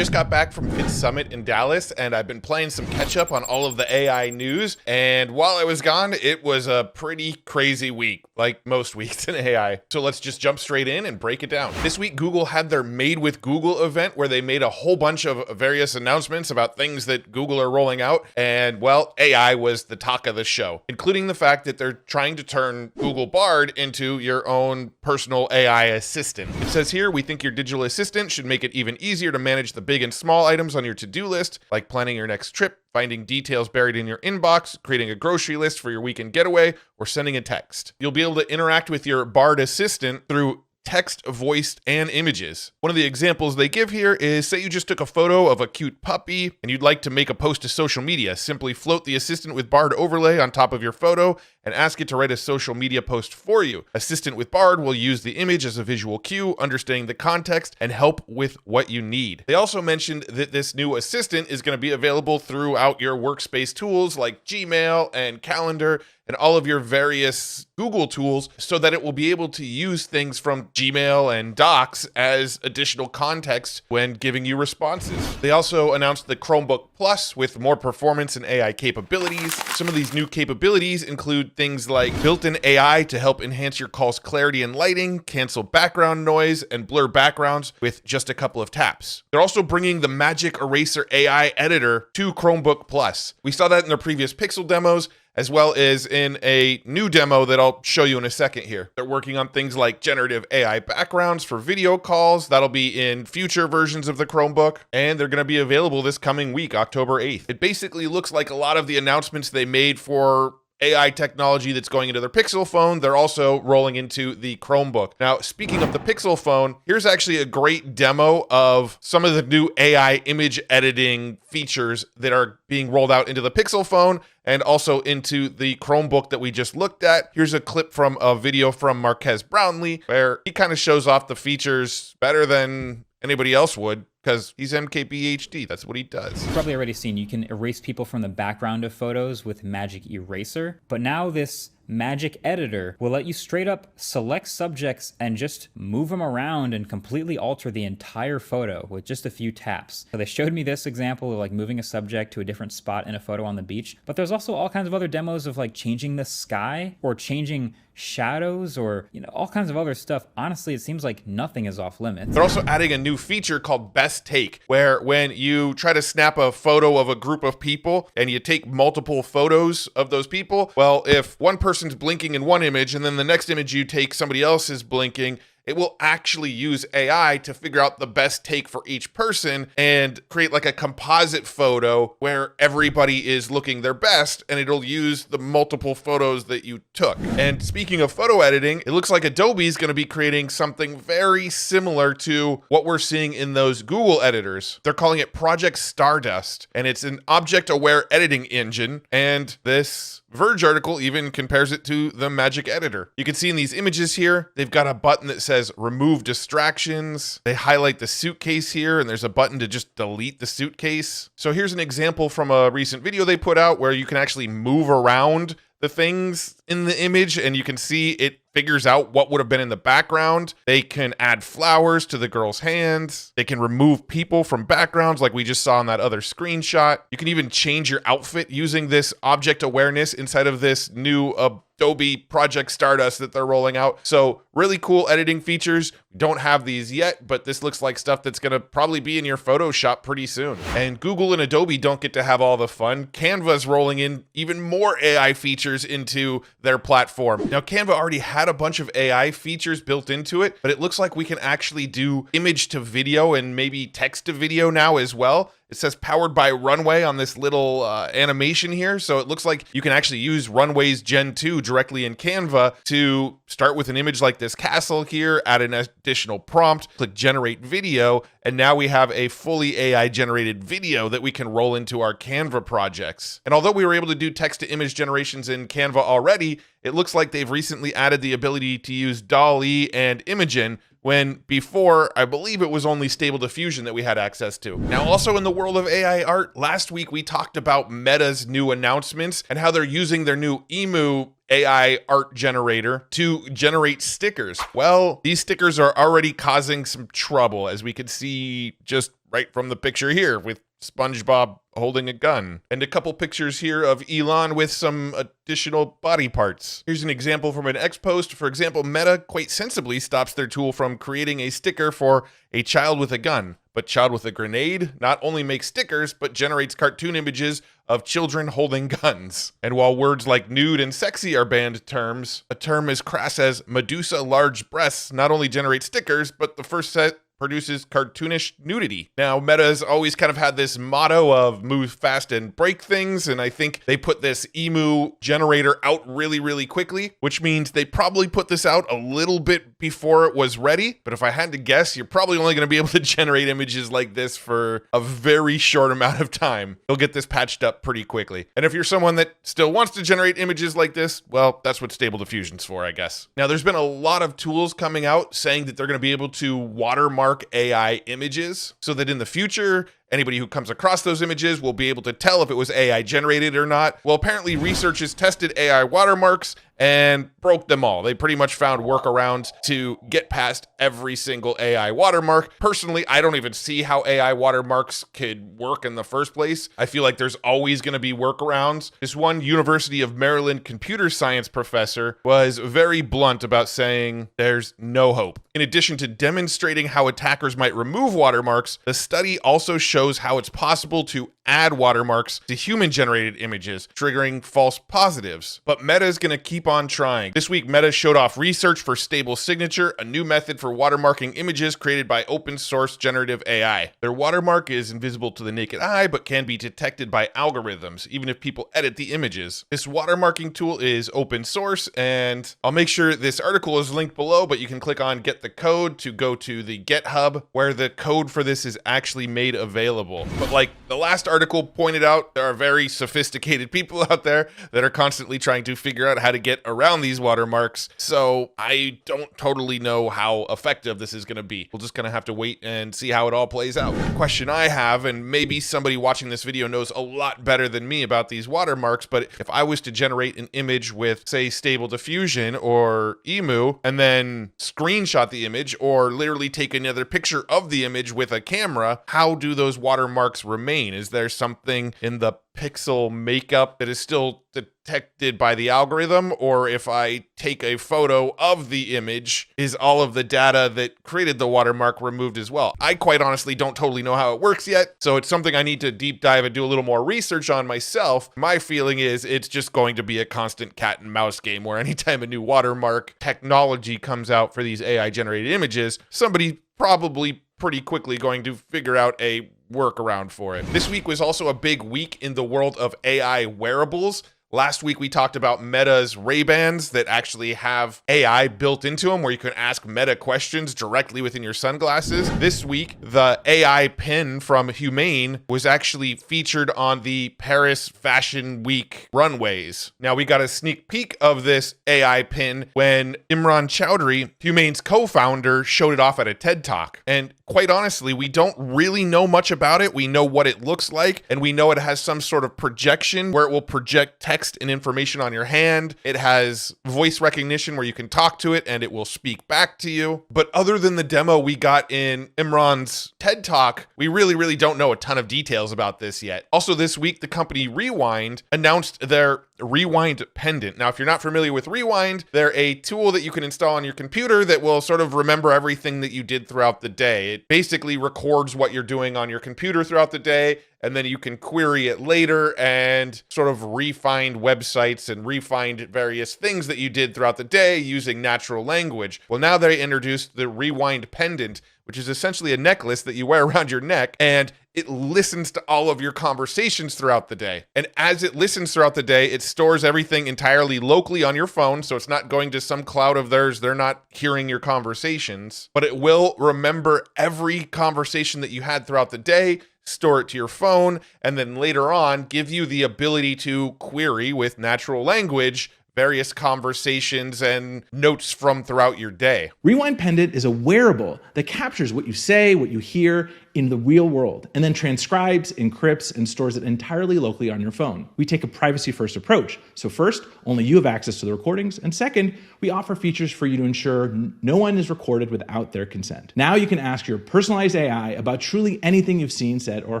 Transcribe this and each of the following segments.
just got back from VidSummit in Dallas, and I've been playing some catch up on all of the AI news. And while I was gone, it was a pretty crazy week, like most weeks in AI. So let's just jump straight in and break it down. This week, Google had their Made with Google event where they made a whole bunch of various announcements about things that Google are rolling out. And well, AI was the talk of the show, including the fact that they're trying to turn Google Bard into your own personal AI assistant. It says here, we think your digital assistant should make it even easier to manage the big and small items on your to-do list, like planning your next trip, finding details buried in your inbox, creating a grocery list for your weekend getaway, or sending a text. You'll be able to interact with your Bard assistant through text, voice, and images. One of the examples they give here is, say you just took a photo of a cute puppy and you'd like to make a post to social media. Simply float the assistant with Bard overlay on top of your photo and ask it to write a social media post for you. Assistant with Bard will use the image as a visual cue, understanding the context, and help with what you need. They also mentioned that this new assistant is going to be available throughout your workspace tools like Gmail and Calendar and all of your various Google tools, so that it will be able to use things from Gmail and Docs as additional context when giving you responses. They also announced the Chromebook Plus with more performance and AI capabilities. Some of these new capabilities include things like built-in AI to help enhance your call's clarity and lighting, cancel background noise, and blur backgrounds with just a couple of taps. They're also bringing the Magic Eraser AI editor to Chromebook Plus. We saw that in their previous Pixel demos, as well as in a new demo that I'll show you in a second here. They're working on things like generative AI backgrounds for video calls. That'll be in future versions of the Chromebook, and they're going to be available this coming week, October 8th. It basically looks like a lot of the announcements they made for AI technology that's going into their Pixel phone, they're also rolling into the Chromebook. Now, speaking of the Pixel phone, here's actually a great demo of some of the new AI image editing features that are being rolled out into the Pixel phone and also into the Chromebook that we just looked at. Here's a clip from a video from Marques Brownlee where he kind of shows off the features better than anybody else would, because he's MKBHD. That's what he does. You've probably already seen you can erase people from the background of photos with Magic Eraser, but now this Magic Editor will let you straight up select subjects and just move them around and completely alter the entire photo with just a few taps. So they showed me this example of like moving a subject to a different spot in a photo on the beach, but there's also all kinds of other demos of like changing the sky or changing shadows or, you know, all kinds of other stuff. Honestly, it seems like nothing is off limits. They're also adding a new feature called Best Take, where when you try to snap a photo of a group of people and you take multiple photos of those people, well, if one person's blinking in one image and then the next image you take somebody else is blinking, it will actually use AI to figure out the best take for each person and create like a composite photo where everybody is looking their best, and it'll use the multiple photos that you took. And speaking of photo editing, it looks like Adobe is going to be creating something very similar to what we're seeing in those Google editors. They're calling it Project Stardust, and it's an object-aware editing engine, and this Verge article even compares it to the Magic Editor. You can see in these images here, they've got a button that says remove distractions. They highlight the suitcase here, and there's a button to just delete the suitcase. So here's an example from a recent video they put out where you can actually move around the things in the image, and you can see it figures out what would have been in the background. They can add flowers to the girl's hands. They can remove people from backgrounds like we just saw in that other screenshot. You can even change your outfit using this object awareness inside of this new Adobe Project Stardust that they're rolling out. So really cool editing features. We don't have these yet, but this looks like stuff that's going to probably be in your Photoshop pretty soon. And Google and Adobe don't get to have all the fun. Canva's rolling in even more AI features into their platform. Now, Canva already had a bunch of AI features built into it, but it looks like we can actually do image to video and maybe text to video now as well. It says powered by Runway on this little animation here. So it looks like you can actually use Runway's Gen 2 directly in Canva to start with an image like this castle here, add an additional prompt, click generate video, and now we have a fully AI generated video that we can roll into our Canva projects. And although we were able to do text to image generations in Canva already, it looks like they've recently added the ability to use DALL-E and Imagen, when before, I believe it was only Stable Diffusion that we had access to. Now, also in the world of AI art, last week we talked about Meta's new announcements and how they're using their new Emu AI art generator to generate stickers. Well, these stickers are already causing some trouble, as we could see just right from the picture here with SpongeBob holding a gun, and a couple pictures here of Elon with some additional body parts. Here's an example from an X post. For example, Meta quite sensibly stops their tool from creating a sticker for a child with a gun, but child with a grenade not only makes stickers, but generates cartoon images of children holding guns. And while words like nude and sexy are banned terms, a term as crass as Medusa large breasts not only generates stickers, but the first set produces cartoonish nudity. Now, Meta's always kind of had this motto of move fast and break things, and I think they put this emu generator out really, really quickly, which means they probably put this out a little bit before it was ready. But if I had to guess, you're probably only going to be able to generate images like this for a very short amount of time. You'll get this patched up pretty quickly. And if you're someone that still wants to generate images like this, well, that's what Stable Diffusion's for, I guess. Now, there's been a lot of tools coming out saying that they're going to be able to watermark AI images so that in the future, anybody who comes across those images will be able to tell if it was AI generated or not. Well, apparently researchers tested AI watermarks and broke them all. They pretty much found workarounds to get past every single AI watermark. Personally, I don't even see how AI watermarks could work in the first place. I feel like there's always going to be workarounds. This one University of Maryland computer science professor was very blunt about saying there's no hope. In addition to demonstrating how attackers might remove watermarks, the study also shows how it's possible to add watermarks to human-generated images, triggering false positives. But Meta is going to keep on trying. This week, Meta showed off research for stable signature, a new method for watermarking images created by open-source generative AI. Their watermark is invisible to the naked eye, but can be detected by algorithms, even if people edit the images. This watermarking tool is open source, and I'll make sure this article is linked below, but you can click on Get the Code to go to the GitHub, where the code for this is actually made available. But like the last article pointed out, there are very sophisticated people out there that are constantly trying to figure out how to get around these watermarks. So I don't totally know how effective this is going to be. We'll just kind of have to wait and see how it all plays out. The question I have, and maybe somebody watching this video knows a lot better than me about these watermarks, but if I was to generate an image with, say, Stable Diffusion or Emu, and then screenshot the image or literally take another picture of the image with a camera, how do those watermarks remain? Is there something in the pixel makeup that is still detected by the algorithm? Or if I take a photo of the image, is all of the data that created the watermark removed as well? I quite honestly don't totally know how it works yet, so it's something I need to deep dive and do a little more research on myself. My feeling is it's just going to be a constant cat and mouse game where anytime a new watermark technology comes out for these AI generated images, somebody probably pretty quickly going to figure out a workaround for it. This week was also a big week in the world of AI wearables. Last week, we talked about Meta's Ray-Bans that actually have AI built into them where you can ask Meta questions directly within your sunglasses. This week, the AI Pin from Humane was actually featured on the Paris Fashion Week runways. Now, we got a sneak peek of this AI Pin when Imran Chowdhury, Humane's co-founder, showed it off at a TED Talk. And quite honestly, we don't really know much about it. We know what it looks like, and we know it has some sort of projection where it will project text and information on your hand. It has voice recognition where you can talk to it and it will speak back to you. But other than the demo we got in Imran's TED Talk, we really don't know a ton of details about this yet. Also this week, the company Rewind announced their Rewind Pendant. Now, if you're not familiar with Rewind, they're a tool that you can install on your computer that will sort of remember everything that you did throughout the day. It basically records what you're doing on your computer throughout the day, and then you can query it later and sort of refind websites and refind various things that you did throughout the day using natural language. Well, now they introduced the Rewind Pendant, which is essentially a necklace that you wear around your neck, and it listens to all of your conversations throughout the day. And as it listens throughout the day, it stores everything entirely locally on your phone, so it's not going to some cloud of theirs. They're not hearing your conversations, but it will remember every conversation that you had throughout the day, store it to your phone, and then later on give you the ability to query with natural language various conversations and notes from throughout your day. Rewind Pendant is a wearable that captures what you say, what you hear, in the real world, and then transcribes, encrypts, and stores it entirely locally on your phone. We take a privacy-first approach. So first, only you have access to the recordings, and second, we offer features for you to ensure no one is recorded without their consent. Now you can ask your personalized AI about truly anything you've seen, said, or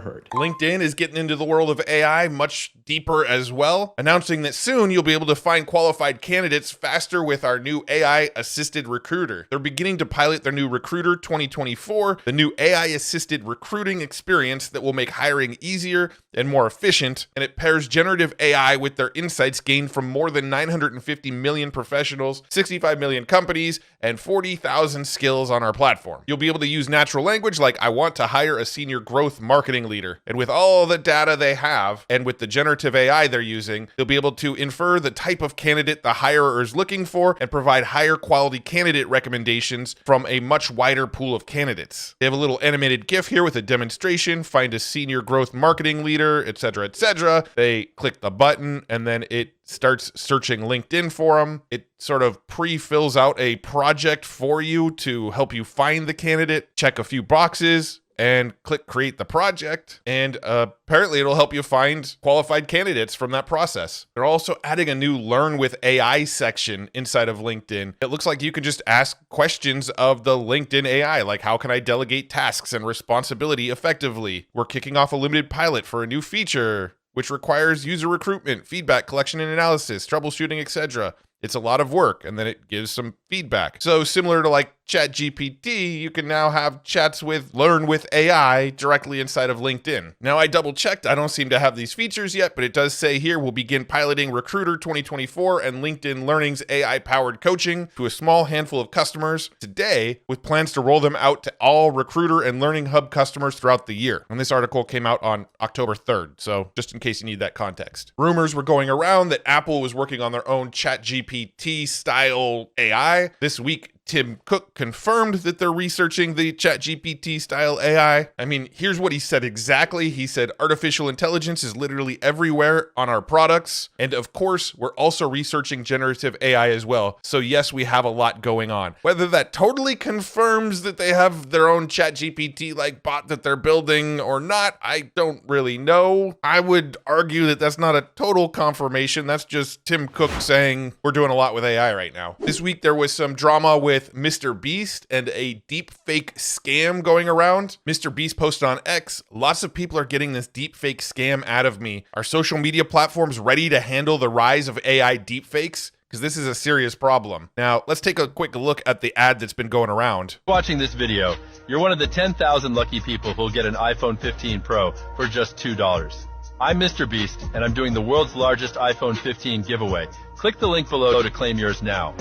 heard. LinkedIn is getting into the world of AI much deeper as well, announcing that soon you'll be able to find qualified candidates faster with our new AI-assisted recruiter. They're beginning to pilot their new Recruiter 2024, the new AI-assisted recruiting experience that will make hiring easier and more efficient, and it pairs generative AI with their insights gained from more than 950 million professionals, 65 million companies, and 40,000 skills on our platform. You'll be able to use natural language like, I want to hire a senior growth marketing leader. And with all the data they have, and with the generative AI they're using, they'll be able to infer the type of candidate the hirer is looking for and provide higher quality candidate recommendations from a much wider pool of candidates. They have a little animated GIF here with a demonstration, find a senior growth marketing leader, etc., etc. They click the button and then it starts searching LinkedIn for them. It sort of pre-fills out a project for you to help you find the candidate, check a few boxes, and click create the project. And apparently it'll help you find qualified candidates from that process. They're also adding a new Learn with AI section inside of LinkedIn. It looks like you can just ask questions of the LinkedIn AI, like how can I delegate tasks and responsibility effectively? We're kicking off a limited pilot for a new feature, which requires user recruitment, feedback collection and analysis, troubleshooting, etc. It's a lot of work, and then it gives some feedback. So similar to like ChatGPT, you can now have chats with Learn with AI directly inside of LinkedIn. Now I double checked, I don't seem to have these features yet, but it does say here we'll begin piloting Recruiter 2024 and LinkedIn Learning's AI powered coaching to a small handful of customers today, with plans to roll them out to all Recruiter and Learning Hub customers throughout the year. And this article came out on October 3rd, so just in case you need that context. Rumors were going around that Apple was working on their own ChatGPT style AI. This week, Tim Cook confirmed that they're researching the ChatGPT style AI. I mean, here's what he said exactly. He said, artificial intelligence is literally everywhere on our products. And of course, we're also researching generative AI as well. So yes, we have a lot going on. Whether that totally confirms that they have their own ChatGPT-like bot that they're building or not, I don't really know. I would argue that that's not a total confirmation. That's just Tim Cook saying we're doing a lot with AI right now. This week, there was some drama with MrBeast and a deepfake scam going around. MrBeast posted on X, lots of people are getting this deepfake scam out of me. Are social media platforms ready to handle the rise of AI deepfakes? Because this is a serious problem. Now, let's take a quick look at the ad that's been going around. Watching this video, you're one of the 10,000 lucky people who'll get an iPhone 15 Pro for just $2. I'm MrBeast, and I'm doing the world's largest iPhone 15 giveaway. Click the link below to claim yours now.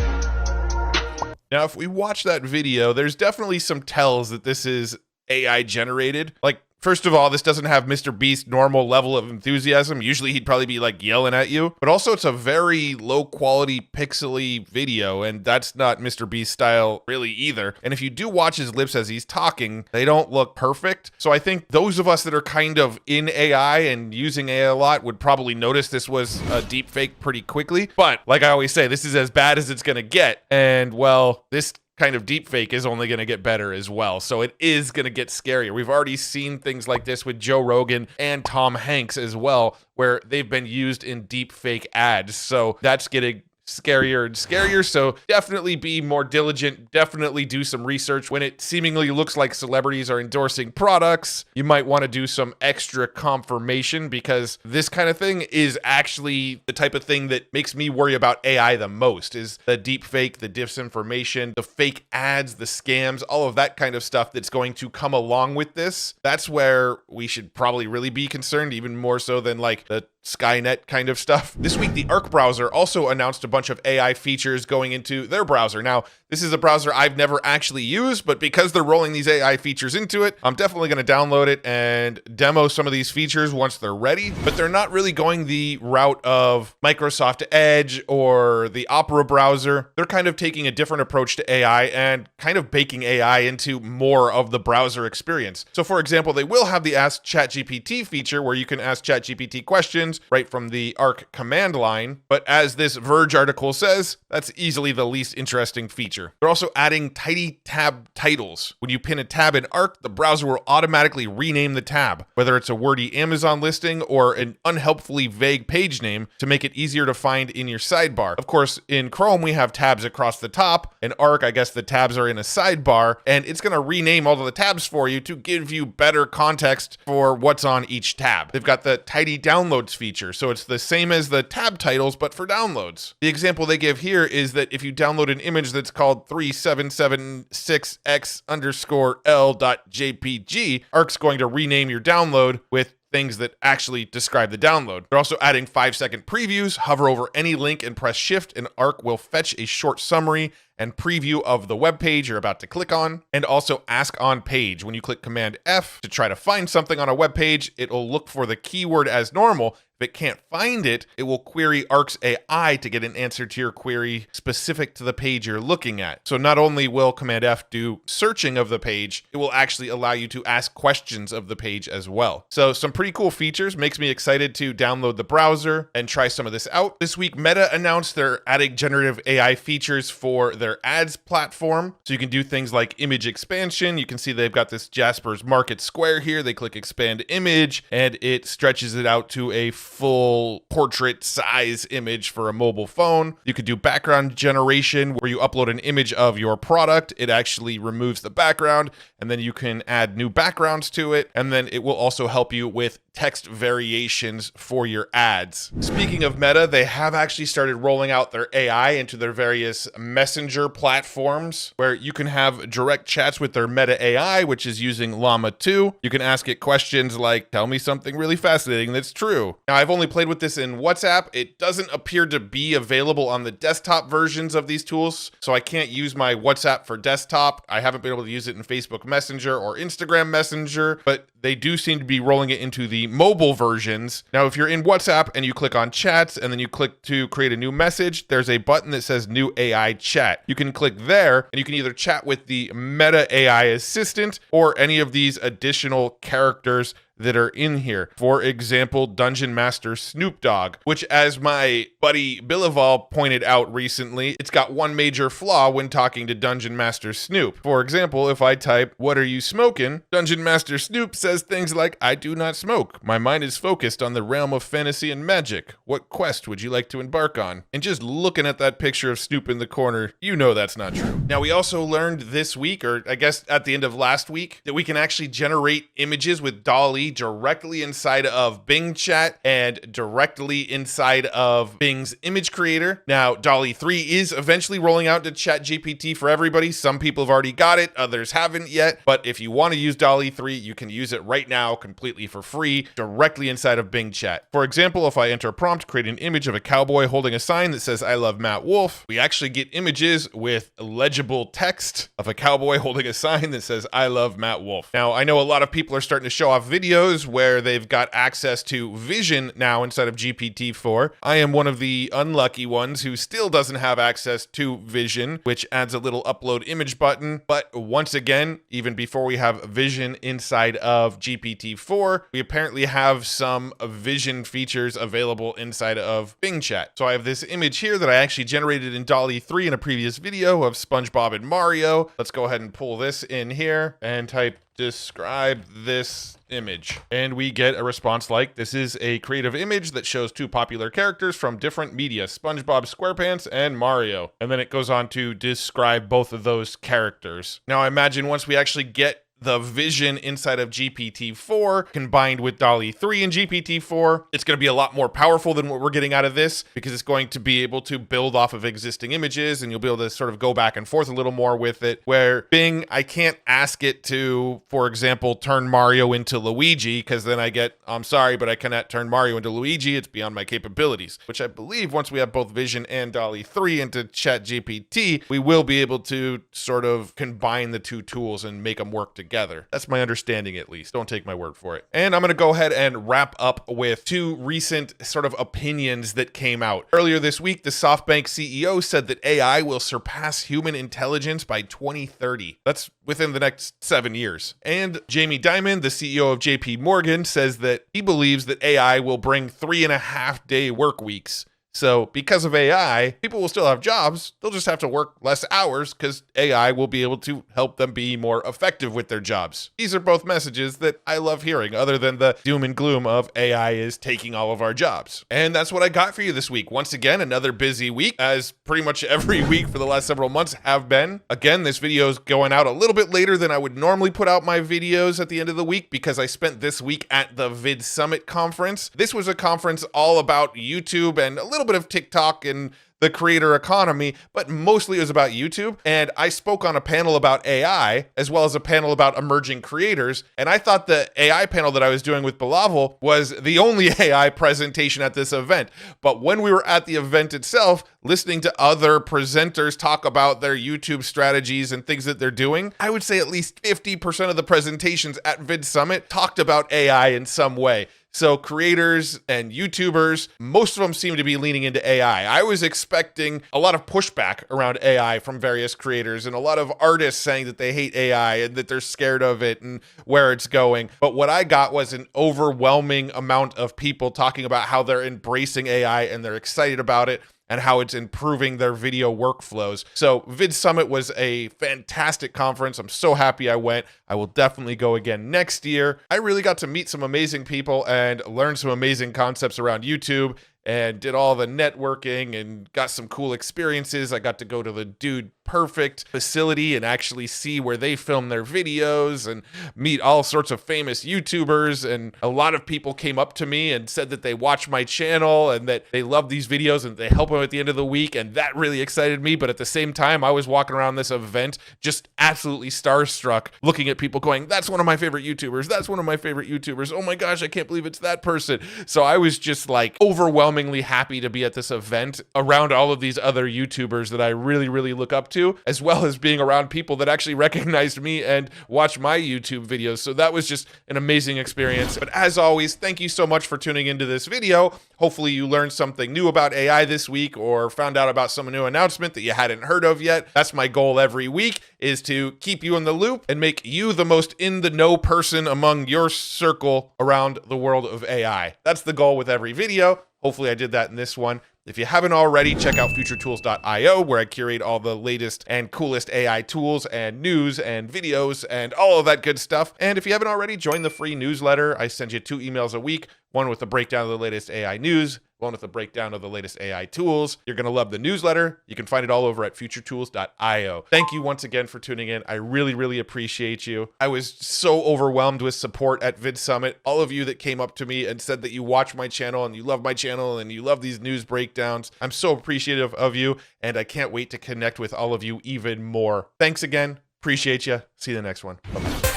Now, if we watch that video, there's definitely some tells that this is AI generated. Like, first of all, this doesn't have MrBeast's normal level of enthusiasm. Usually he'd probably be like yelling at you, but also it's a very low quality pixely video, and that's not MrBeast style really either. And if you do watch his lips as he's talking, they don't look perfect. So I think those of us that are kind of in AI and using AI a lot would probably notice this was a deep fake pretty quickly. But like I always say, this is as bad as it's gonna get. And well, this kind of deep fake is only going to get better as well. So it is going to get scarier. We've already seen things like this with Joe Rogan and Tom Hanks as well, where they've been used in deep fake ads. So that's getting scarier and scarier. So definitely be more diligent. Definitely do some research. When it seemingly looks like celebrities are endorsing products, you might want to do some extra confirmation, because this kind of thing is actually the type of thing that makes me worry about AI the most, is the deep fake, the disinformation, the fake ads, the scams, all of that kind of stuff that's going to come along with this. That's where we should probably really be concerned, even more so than like the Skynet kind of stuff. This week, the Arc browser also announced a bunch of AI features going into their browser. Now, this is a browser I've never actually used, but because they're rolling these AI features into it, I'm definitely going to download it and demo some of these features once they're ready. But they're not really going the route of Microsoft Edge or the Opera browser. They're kind of taking a different approach to AI and kind of baking AI into more of the browser experience. So for example, they will have the Ask ChatGPT feature where you can ask ChatGPT questions right from the Arc command line. But as this Verge article article says, that's easily the least interesting feature. They're also adding tidy tab titles. When you pin a tab in Arc, the browser will automatically rename the tab, whether it's a wordy Amazon listing or an unhelpfully vague page name, to make it easier to find in your sidebar. Of course, in Chrome, we have tabs across the top. In Arc, I guess the tabs are in a sidebar, and it's going to rename all of the tabs for you to give you better context for what's on each tab. They've got the tidy downloads feature, so it's the same as the tab titles, but for downloads. The example they give here is that if you download an image that's called 3776x_L.jpg, Arc's going to rename your download with things that actually describe the download. They're also adding 5-second previews. Hover over any link and press shift, and Arc will fetch a short summary and preview of the web page you're about to click on, and also ask on page. When you click Command F to try to find something on a web page, it'll look for the keyword as normal. If it can't find it, it will query Arc's AI to get an answer to your query specific to the page you're looking at. So not only will Command F do searching of the page, it will actually allow you to ask questions of the page as well. So some pretty cool features. Makes me excited to download the browser and try some of this out. This week, Meta announced they're adding generative AI features for their ads platform. So you can do things like image expansion. You can see they've got this Jasper's Market Square here. They click expand image, and it stretches it out to a full portrait size image for a mobile phone. You could do background generation where you upload an image of your product. It actually removes the background, and then you can add new backgrounds to it. And then it will also help you with text variations for your ads. Speaking of Meta, they have actually started rolling out their AI into their various messenger platforms where you can have direct chats with their Meta AI, which is using Llama 2. You can ask it questions like, tell me something really fascinating that's true. Now, I've only played with this in WhatsApp. It doesn't appear to be available on the desktop versions of these tools, so I can't use my WhatsApp for desktop. I haven't been able to use it in Facebook Messenger or Instagram Messenger, but they do seem to be rolling it into the mobile versions. Now, if you're in WhatsApp and you click on chats and then you click to create a new message, there's a button that says new AI chat. You can click there and you can either chat with the Meta AI assistant or any of these additional characters that are in here. For example, Dungeon Master Snoop Dogg, which, as my buddy Billival pointed out recently, it's got one major flaw when talking to Dungeon Master Snoop. For example, if I type, "What are you smoking?" Dungeon Master Snoop says things like, "I do not smoke. My mind is focused on the realm of fantasy and magic. What quest would you like to embark on?" And just looking at that picture of Snoop in the corner, you know that's not true. Now, we also learned this week, or I guess at the end of last week, that we can actually generate images with DALL-E directly inside of Bing Chat and directly inside of Bing's image creator. Now, DALL-E 3 is eventually rolling out to ChatGPT for everybody. Some people have already got it, others haven't yet. But if you want to use DALL-E 3, you can use it right now completely for free directly inside of Bing Chat. For example, if I enter a prompt, create an image of a cowboy holding a sign that says, "I love Matt Wolfe," we actually get images with legible text of a cowboy holding a sign that says, "I love Matt Wolfe." Now, I know a lot of people are starting to show off videos where they've got access to vision now inside of GPT-4. I am one of the unlucky ones who still doesn't have access to vision, which adds a little upload image button. But once again, even before we have vision inside of GPT-4, we apparently have some vision features available inside of Bing Chat. So I have this image here that I actually generated in DALL-E 3 in a previous video of SpongeBob and Mario. Let's go ahead and pull this in here and type "describe this image," and we get a response like, "This is a creative image that shows two popular characters from different media, SpongeBob SquarePants and Mario." And then it goes on to describe both of those characters. Now, I imagine once we actually get the vision inside of GPT-4 combined with DALL-E 3 and GPT-4, it's going to be a lot more powerful than what we're getting out of this, because it's going to be able to build off of existing images, and you'll be able to sort of go back and forth a little more with it. Where Bing, I can't ask it to, for example, turn Mario into Luigi, because then I get, "I'm sorry, but I cannot turn Mario into Luigi. It's beyond my capabilities." Which I believe once we have both vision and DALL-E 3 into ChatGPT, we will be able to sort of combine the two tools and make them work together. That's my understanding, at least. Don't take my word for it. And I'm going to go ahead and wrap up with two recent sort of opinions that came out. Earlier this week, the SoftBank CEO said that AI will surpass human intelligence by 2030. That's within the next 7 years. And Jamie Dimon, the CEO of JP Morgan, says that he believes that AI will bring 3.5-day work weeks. So because of AI, people will still have jobs. They'll just have to work less hours because AI will be able to help them be more effective with their jobs. These are both messages that I love hearing, other than the doom and gloom of AI is taking all of our jobs. And that's what I got for you this week. Once again, another busy week, as pretty much every week for the last several months have been. Again, this video is going out a little bit later than I would normally put out my videos at the end of the week because I spent this week at the VidSummit conference. This was a conference all about YouTube and a little bit of TikTok and the creator economy, but mostly it was about YouTube. And I spoke on a panel about AI, as well as a panel about emerging creators. And I thought the AI panel that I was doing with Bilal was the only AI presentation at this event. But when we were at the event itself, listening to other presenters talk about their YouTube strategies and things that they're doing, I would say at least 50% of the presentations at VidSummit talked about AI in some way. So creators and YouTubers, most of them seem to be leaning into AI. I was expecting a lot of pushback around AI from various creators and a lot of artists saying that they hate AI and that they're scared of it and where it's going. But what I got was an overwhelming amount of people talking about how they're embracing AI and they're excited about it and how it's improving their video workflows. So VidSummit was a fantastic conference. I'm so happy I went. I will definitely go again next year. I really got to meet some amazing people and learn some amazing concepts around YouTube and did all the networking and got some cool experiences. I got to go to the Dude Perfect facility and actually see where they film their videos and meet all sorts of famous YouTubers. And a lot of people came up to me and said that they watch my channel and that they love these videos and they help them at the end of the week. And that really excited me. But at the same time, I was walking around this event just absolutely starstruck, looking at people going, that's one of my favorite YouTubers. That's one of my favorite YouTubers. Oh my gosh, I can't believe it's that person. So I was just like overwhelmingly happy to be at this event around all of these other YouTubers that I really, really look up to, as well as being around people that actually recognized me and watch my YouTube videos. So that was just an amazing experience. But as always, thank you so much for tuning into this video. Hopefully you learned something new about AI this week or found out about some new announcement that you hadn't heard of yet. That's my goal every week, is to keep you in the loop and make you the most in the know person among your circle around the world of AI. That's the goal with every video. Hopefully I did that in this one. If you haven't already, check out futuretools.io, where I curate all the latest and coolest AI tools and news and videos and all of that good stuff. And if you haven't already, join the free newsletter. I send you 2 emails a week, one with a breakdown of the latest AI news, one with a breakdown of the latest AI tools. You're going to love the newsletter. You can find it all over at futuretools.io. Thank you once again for tuning in. I really, really appreciate you. I was so overwhelmed with support at VidSummit. All of you that came up to me and said that you watch my channel and you love my channel and you love these news breakdowns. I'm so appreciative of you, and I can't wait to connect with all of you even more. Thanks again. Appreciate you. See you in the next one. Bye-bye.